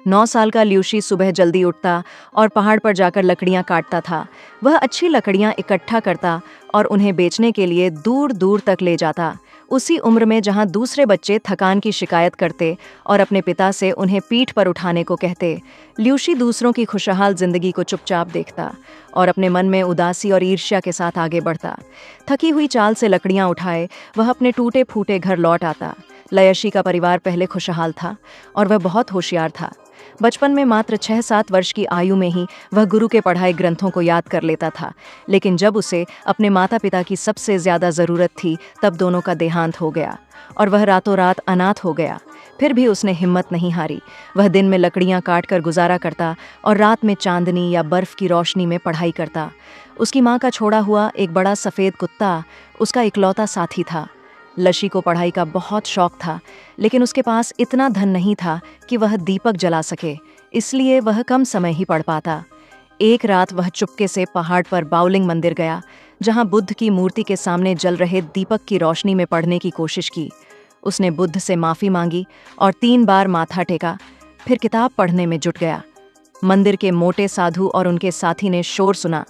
9 साल का ल्यूशी सुबह जल्दी उठता और पहाड़ पर जाकर लकड़ियां काटता था। वह अच्छी लकड़ियां इकट्ठा करता और उन्हें बेचने के लिए दूर दूर तक ले जाता। उसी उम्र में जहां दूसरे बच्चे थकान की शिकायत करते और अपने पिता से उन्हें पीठ पर उठाने को कहते, ल्यूशी दूसरों की खुशहाल जिंदगी को चुपचाप देखता और अपने मन में उदासी और ईर्ष्या के साथ आगे बढ़ता। थकी हुई चाल से लकड़ियां उठाए वह अपने टूटे फूटे घर लौट आता। ल्यूशी का परिवार पहले खुशहाल था और वह बहुत होशियार था। बचपन में मात्र 6-7 वर्ष की आयु में ही वह गुरु के पढ़ाए ग्रंथों को याद कर लेता था, लेकिन जब उसे अपने माता पिता की सबसे ज्यादा जरूरत थी तब दोनों का देहांत हो गया और वह रातों रात अनाथ हो गया। फिर भी उसने हिम्मत नहीं हारी। वह दिन में लकड़ियां काट कर गुजारा करता और रात में चांदनी या बर्फ की रोशनी में पढ़ाई करता। उसकी माँ का छोड़ा हुआ एक बड़ा सफ़ेद कुत्ता उसका इकलौता साथी था। ल्यूशी को पढ़ाई का बहुत शौक था, लेकिन उसके पास इतना धन नहीं था कि वह दीपक जला सके, इसलिए वह कम समय ही पढ़ पाता। एक रात वह चुपके से पहाड़ पर बाउलिंग मंदिर गया, जहां बुद्ध की मूर्ति के सामने जल रहे दीपक की रोशनी में पढ़ने की कोशिश की। उसने बुद्ध से माफ़ी मांगी और 3 बार माथा टेका, फिर किताब पढ़ने में जुट गया। मंदिर के मोटे साधु और उनके साथी ने शोर सुना,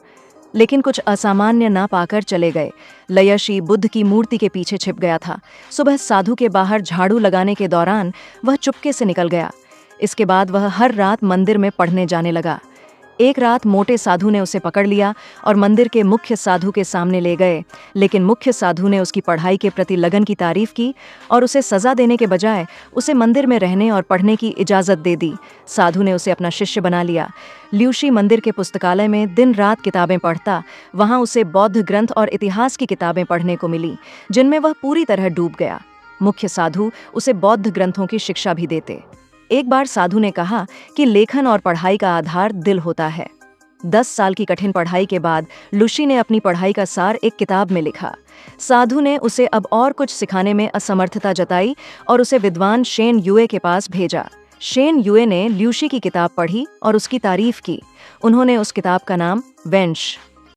लेकिन कुछ असामान्य ना पाकर चले गए। ल्यूशी बुद्ध की मूर्ति के पीछे छिप गया था। सुबह साधु के बाहर झाड़ू लगाने के दौरान वह चुपके से निकल गया। इसके बाद वह हर रात मंदिर में पढ़ने जाने लगा। एक रात मोटे साधु ने उसे पकड़ लिया और मंदिर के मुख्य साधु के सामने ले गए, लेकिन मुख्य साधु ने उसकी पढ़ाई के प्रति लगन की तारीफ की और उसे सजा देने के बजाय उसे मंदिर में रहने और पढ़ने की इजाज़त दे दी। साधु ने उसे अपना शिष्य बना लिया। ल्यूशी मंदिर के पुस्तकालय में दिन रात किताबें पढ़ता। वहाँ उसे बौद्ध ग्रंथ और इतिहास की किताबें पढ़ने को मिली, जिनमें वह पूरी तरह डूब गया। मुख्य साधु उसे बौद्ध ग्रंथों की शिक्षा भी देते। एक बार साधु ने कहा कि लेखन और पढ़ाई का आधार दिल होता है। 10 साल की कठिन पढ़ाई के बाद ल्यूशी ने अपनी पढ़ाई का सार एक किताब में लिखा। साधु ने उसे अब और कुछ सिखाने में असमर्थता जताई और उसे विद्वान शेन युए के पास भेजा। शेन युए ने ल्यूशी की किताब पढ़ी और उसकी तारीफ की। उन्होंने उस किताब का नाम वेंश